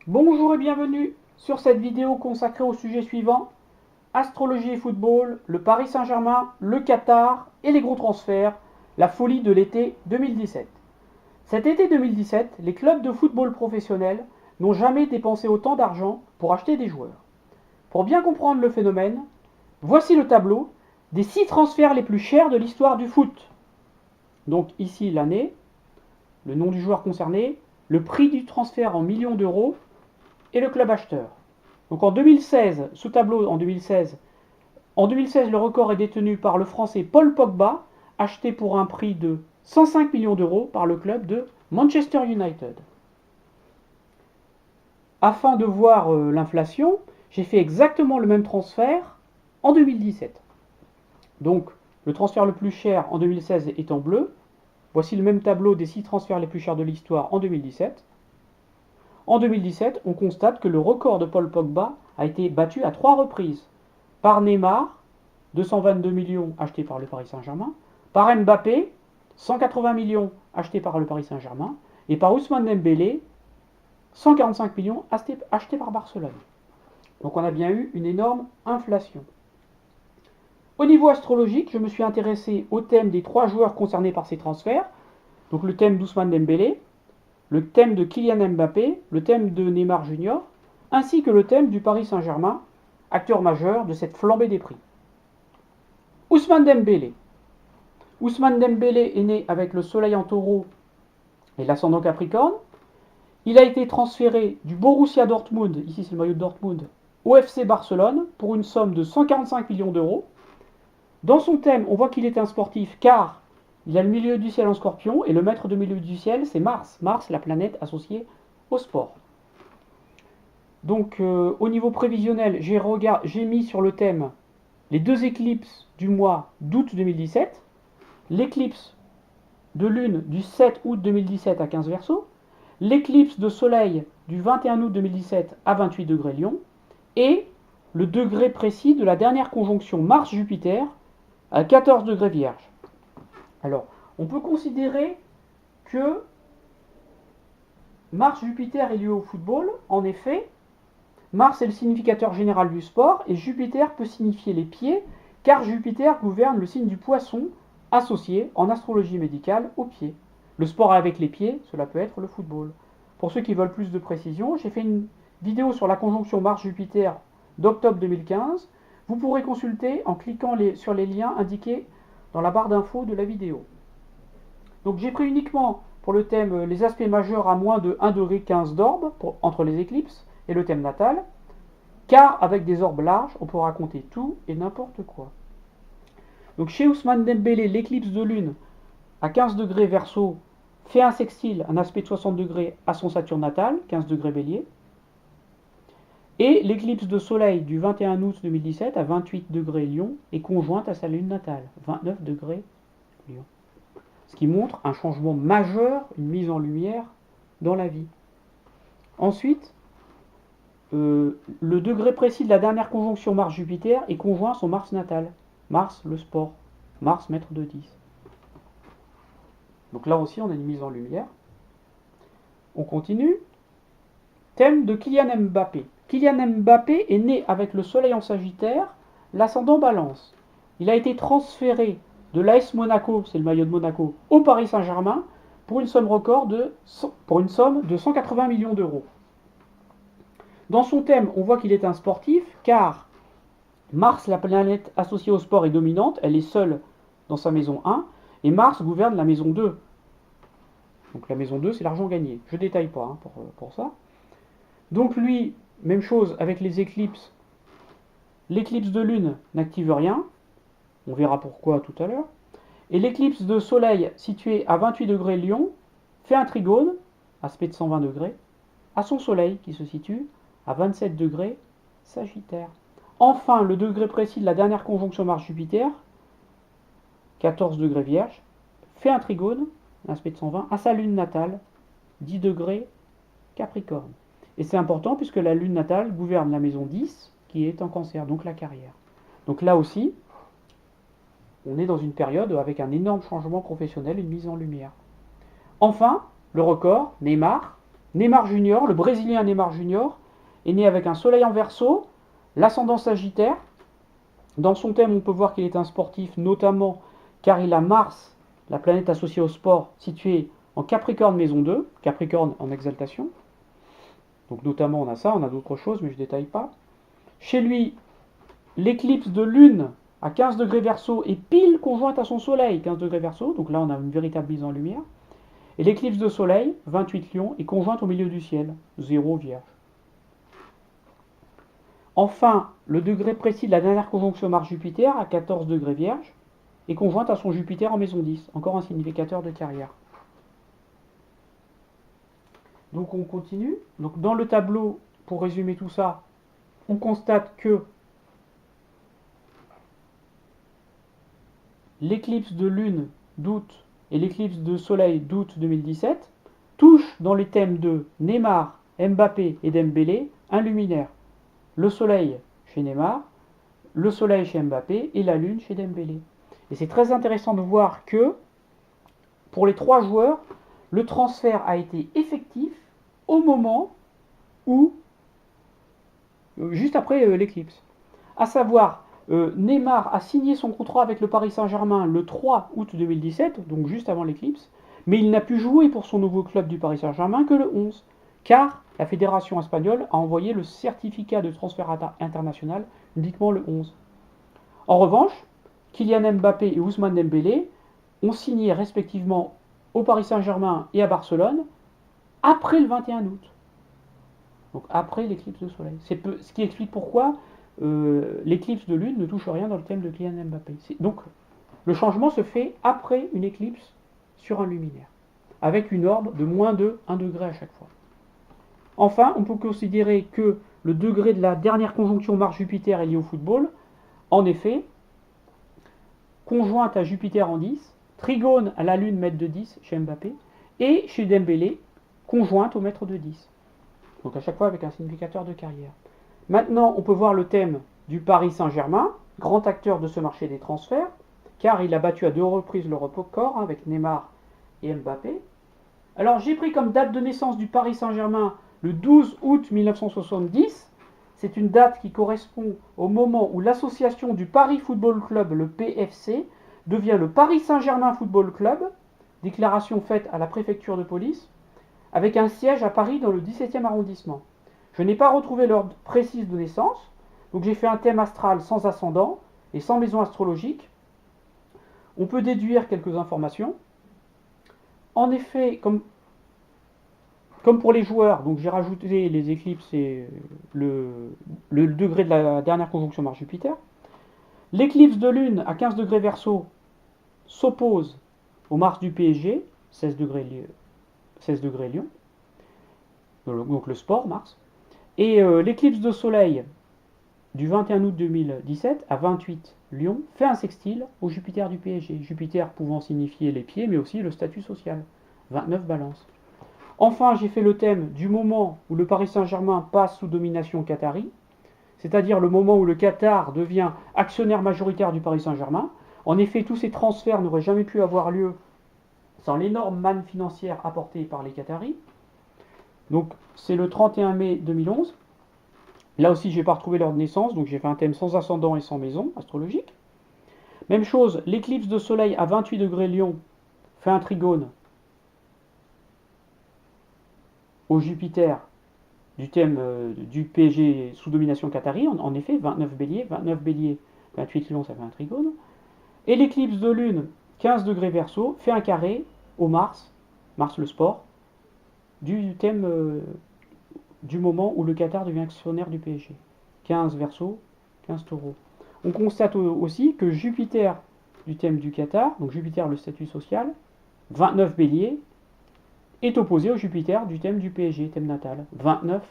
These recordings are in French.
Bonjour et bienvenue sur cette vidéo consacrée au sujet suivant: astrologie et football, le Paris Saint-Germain, le Qatar et les gros transferts, la folie de l'été 2017. Cet été 2017, les clubs de football professionnels n'ont jamais dépensé autant d'argent pour acheter des joueurs. Pour bien comprendre le phénomène, voici le tableau des 6 transferts les plus chers de l'histoire du foot. Donc ici l'année, le nom du joueur concerné, le prix du transfert en millions d'euros et le club acheteur. Donc en 2016, ce tableau en 2016, le record est détenu par le Français Paul Pogba, acheté pour un prix de 105 millions d'euros par le club de Manchester United. Afin de voir l'inflation, j'ai fait exactement le même transfert en 2017. Donc le transfert le plus cher en 2016 est en bleu. Voici le même tableau des 6 transferts les plus chers de l'histoire en 2017. En 2017, on constate que le record de Paul Pogba a été battu à 3 reprises. Par Neymar, 222 millions achetés par le Paris Saint-Germain, par Mbappé, 180 millions achetés par le Paris Saint-Germain, et par Ousmane Dembélé, 145 millions achetés par Barcelone. Donc on a bien eu une énorme inflation. Au niveau astrologique, je me suis intéressé au thème des 3 joueurs concernés par ces transferts, donc le thème d'Ousmane Dembélé, le thème de Kylian Mbappé, le thème de Neymar Junior, ainsi que le thème du Paris Saint-Germain, acteur majeur de cette flambée des prix. Ousmane Dembélé. Ousmane Dembélé est né avec le soleil en taureau et l'ascendant capricorne. Il a été transféré du Borussia Dortmund, ici c'est le maillot de Dortmund, au FC Barcelone pour une somme de 145 millions d'euros. Dans son thème, on voit qu'il est un sportif car il a le milieu du ciel en scorpion et le maître de milieu du ciel c'est Mars. Mars, la planète associée au sport. Donc au niveau prévisionnel, j'ai mis sur le thème les 2 éclipses du mois d'août 2017, l'éclipse de lune du 7 août 2017 à 15 Verseau, l'éclipse de soleil du 21 août 2017 à 28 degrés Lion, et le degré précis de la dernière conjonction Mars-Jupiter à 14 degrés Vierge. Alors, on peut considérer que Mars-Jupiter est lié au football. En effet, Mars est le significateur général du sport et Jupiter peut signifier les pieds car Jupiter gouverne le signe du Poisson associé en astrologie médicale aux pieds. Le sport avec les pieds, cela peut être le football. Pour ceux qui veulent plus de précision, j'ai fait une vidéo sur la conjonction Mars-Jupiter d'octobre 2015. Vous pourrez consulter en cliquant sur les liens indiqués dans la barre d'infos de la vidéo. Donc j'ai pris uniquement pour le thème les aspects majeurs à moins de 1,15 d'orbe entre les éclipses et le thème natal, car avec des orbes larges, on peut raconter tout et n'importe quoi. Donc chez Ousmane Dembélé, l'éclipse de lune à 15 degrés Verseau fait un sextile, un aspect de 60 degrés à son Saturne natal, 15 degrés Bélier. Et l'éclipse de soleil du 21 août 2017 à 28 degrés Lion est conjointe à sa lune natale, 29 degrés Lion. Ce qui montre un changement majeur, une mise en lumière dans la vie. Ensuite, le degré précis de la dernière conjonction Mars-Jupiter est conjoint à son Mars natal. Mars, le sport. Mars, maître de 10. Donc là aussi, on a une mise en lumière. On continue. Thème de Kylian Mbappé. Kylian Mbappé est né avec le soleil en Sagittaire, l'ascendant Balance. Il a été transféré de l'AS Monaco, c'est le maillot de Monaco, au Paris Saint-Germain pour une somme record de 180 millions d'euros. Dans son thème, on voit qu'il est un sportif, car Mars, la planète associée au sport, est dominante, elle est seule dans sa maison 1, et Mars gouverne la maison 2. Donc la maison 2, c'est l'argent gagné. Je ne détaille pas pour ça. Donc lui, même chose avec les éclipses. L'éclipse de lune n'active rien, on verra pourquoi tout à l'heure. Et l'éclipse de soleil située à 28 degrés Lion fait un trigone, aspect de 120 degrés, à son soleil qui se situe à 27 degrés Sagittaire. Enfin, le degré précis de la dernière conjonction Mars-Jupiter, 14 degrés Vierge, fait un trigone, un aspect de 120, à sa lune natale, 10 degrés Capricorne. Et c'est important puisque la lune natale gouverne la maison 10, qui est en Cancer, donc la carrière. Donc là aussi, on est dans une période avec un énorme changement professionnel, une mise en lumière. Enfin, le record, Neymar, Neymar Junior, le Brésilien Neymar Junior, est né avec un soleil en Verseau, l'ascendant Sagittaire. Dans son thème, on peut voir qu'il est un sportif, notamment car il a Mars, la planète associée au sport, située en Capricorne maison 2, Capricorne en exaltation. Donc notamment on a ça, on a d'autres choses, mais je ne détaille pas. Chez lui, l'éclipse de lune à 15 degrés Verseau est pile conjointe à son soleil, 15 degrés Verseau, donc là on a une véritable mise en lumière. Et l'éclipse de soleil, 28 Lion, est conjointe au milieu du ciel, 0 Vierge. Enfin, le degré précis de la dernière conjonction Mars-Jupiter, à 14 degrés Vierge, est conjointe à son Jupiter en maison 10, encore un significateur de carrière. Donc on continue. Donc dans le tableau, pour résumer tout ça, on constate que l'éclipse de lune d'août et l'éclipse de soleil d'août 2017 touchent dans les thèmes de Neymar, Mbappé et Dembélé un luminaire. Le soleil chez Neymar, le soleil chez Mbappé et la lune chez Dembélé. Et c'est très intéressant de voir que pour les trois joueurs, le transfert a été effectif au moment où, juste après l'éclipse. À savoir, Neymar a signé son contrat avec le Paris Saint-Germain le 3 août 2017, donc juste avant l'éclipse, mais il n'a pu jouer pour son nouveau club du Paris Saint-Germain que le 11, car la fédération espagnole a envoyé le certificat de transfert international uniquement le 11. En revanche, Kylian Mbappé et Ousmane Dembélé ont signé respectivement au Paris Saint-Germain et à Barcelone après le 21 août. Donc après l'éclipse de soleil. C'est ce qui explique pourquoi l'éclipse de lune ne touche rien dans le thème de Kylian Mbappé. Donc le changement se fait après une éclipse sur un luminaire, avec une orbe de moins de 1 degré à chaque fois. Enfin, on peut considérer que le degré de la dernière conjonction Mars-Jupiter est lié au football. En effet, conjointe à Jupiter en 10, trigone à la lune mètre de 10 chez Mbappé, et chez Dembélé, conjointe au mètre de 10. Donc à chaque fois avec un significateur de carrière. Maintenant, on peut voir le thème du Paris Saint-Germain, grand acteur de ce marché des transferts, car il a battu à 2 reprises le record avec Neymar et Mbappé. Alors j'ai pris comme date de naissance du Paris Saint-Germain le 12 août 1970. C'est une date qui correspond au moment où l'association du Paris Football Club, le PFC, devient le Paris Saint-Germain Football Club, déclaration faite à la préfecture de police, avec un siège à Paris dans le 17e arrondissement. Je n'ai pas retrouvé l'ordre précis de naissance, donc j'ai fait un thème astral sans ascendant et sans maison astrologique. On peut déduire quelques informations. En effet, comme pour les joueurs, donc j'ai rajouté les éclipses et le degré de la dernière conjonction Mars-Jupiter. L'éclipse de lune à 15 degrés Verseau s'oppose au Mars du PSG, 16 degrés Lion, donc le sport, Mars. Et l'éclipse de soleil du 21 août 2017 à 28 Lion fait un sextile au Jupiter du PSG. Jupiter pouvant signifier les pieds, mais aussi le statut social. 29 Balance. Enfin, j'ai fait le thème du moment où le Paris Saint-Germain passe sous domination qatari, c'est-à-dire le moment où le Qatar devient actionnaire majoritaire du Paris Saint-Germain. En effet, tous ces transferts n'auraient jamais pu avoir lieu sans l'énorme manne financière apportée par les Qataris. Donc c'est le 31 mai 2011. Là aussi, je n'ai pas retrouvé l'heure de naissance, donc j'ai fait un thème sans ascendant et sans maison astrologique. Même chose, l'éclipse de soleil à 28 degrés Lion fait un trigone au Jupiter du thème du PSG sous domination qatari. En effet, 29 bélier, 28 Lion, ça fait un trigone. Et l'éclipse de lune, 15 degrés Verseau, fait un carré au Mars le sport, du thème du moment où le Qatar devient actionnaire du PSG. 15 Verseau, 15 Taureau. On constate aussi que Jupiter du thème du Qatar, donc Jupiter le statut social, 29 Bélier, est opposé au Jupiter du thème du PSG, thème natal, 29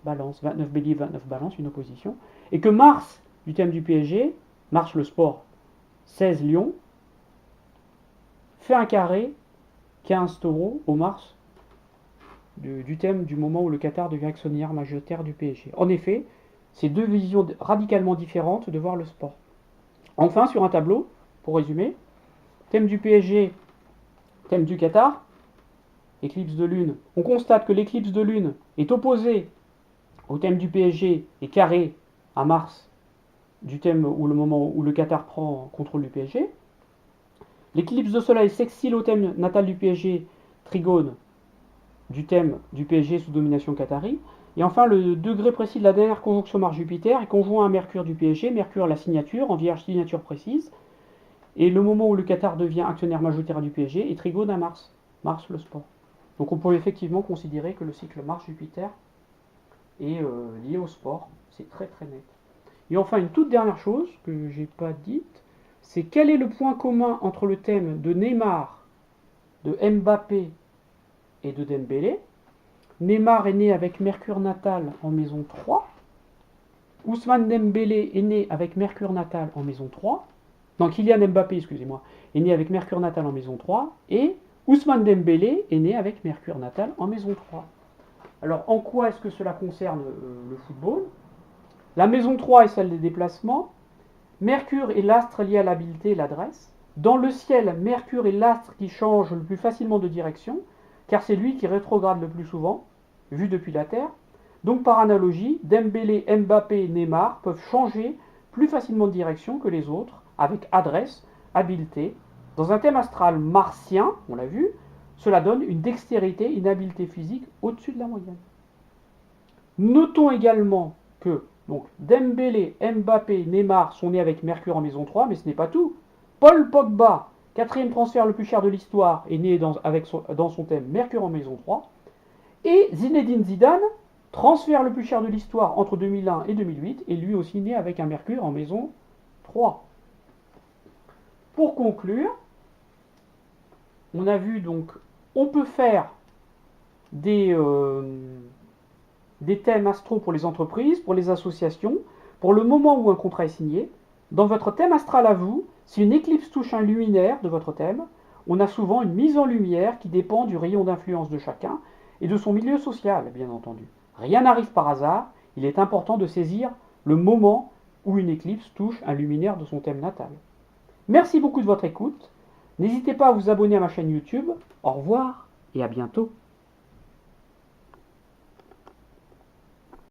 Balance, 29 Bélier, 29 Balance, une opposition, et que Mars du thème du PSG, Mars le sport, 16 Lion, fait un carré, 15 Taureau, au Mars du thème du moment où le Qatar devient actionnaire majoritaire du PSG. En effet, c'est deux visions radicalement différentes de voir le sport. Enfin, sur un tableau, pour résumer, thème du PSG, thème du Qatar, éclipse de lune, on constate que l'éclipse de lune est opposée au thème du PSG et carré à Mars, du thème où le moment où le Qatar prend contrôle du PSG. L'éclipse de soleil sextile au thème natal du PSG, trigone du thème du PSG sous domination qatari. Et enfin, le degré précis de la dernière conjonction Mars-Jupiter est conjoint à Mercure du PSG, Mercure la signature, en vierge signature précise, et le moment où le Qatar devient actionnaire majoritaire du PSG est trigone à Mars, Mars le sport. Donc on peut effectivement considérer que le cycle Mars-Jupiter est lié au sport, c'est très très net. Et enfin, une toute dernière chose que j'ai pas dite, c'est quel est le point commun entre le thème de Neymar, de Mbappé et de Dembélé. Neymar est né avec Mercure natal en maison 3. Ousmane Dembélé est né avec Mercure natal en maison 3. Non, Kylian Mbappé, excusez-moi, est né avec Mercure natal en maison 3. Et Ousmane Dembélé est né avec Mercure natal en maison 3. Alors, en quoi est-ce que cela concerne le football? La maison 3 est celle des déplacements. Mercure est l'astre lié à l'habileté et l'adresse. Dans le ciel, Mercure est l'astre qui change le plus facilement de direction, car c'est lui qui rétrograde le plus souvent, vu depuis la Terre. Donc par analogie, Dembélé, Mbappé, Neymar peuvent changer plus facilement de direction que les autres, avec adresse, habileté. Dans un thème astral martien, on l'a vu, cela donne une dextérité, une habileté physique au-dessus de la moyenne. Notons également que donc, Dembélé, Mbappé, Neymar sont nés avec Mercure en maison 3, mais ce n'est pas tout. Paul Pogba, quatrième transfert le plus cher de l'histoire, est né dans son thème Mercure en maison 3. Et Zinedine Zidane, transfert le plus cher de l'histoire entre 2001 et 2008, est lui aussi né avec un Mercure en maison 3. Pour conclure, on a vu donc, on peut faire des thèmes astro pour les entreprises, pour les associations, pour le moment où un contrat est signé. Dans votre thème astral à vous, si une éclipse touche un luminaire de votre thème, on a souvent une mise en lumière qui dépend du rayon d'influence de chacun et de son milieu social, bien entendu. Rien n'arrive par hasard, il est important de saisir le moment où une éclipse touche un luminaire de son thème natal. Merci beaucoup de votre écoute. N'hésitez pas à vous abonner à ma chaîne YouTube. Au revoir et à bientôt.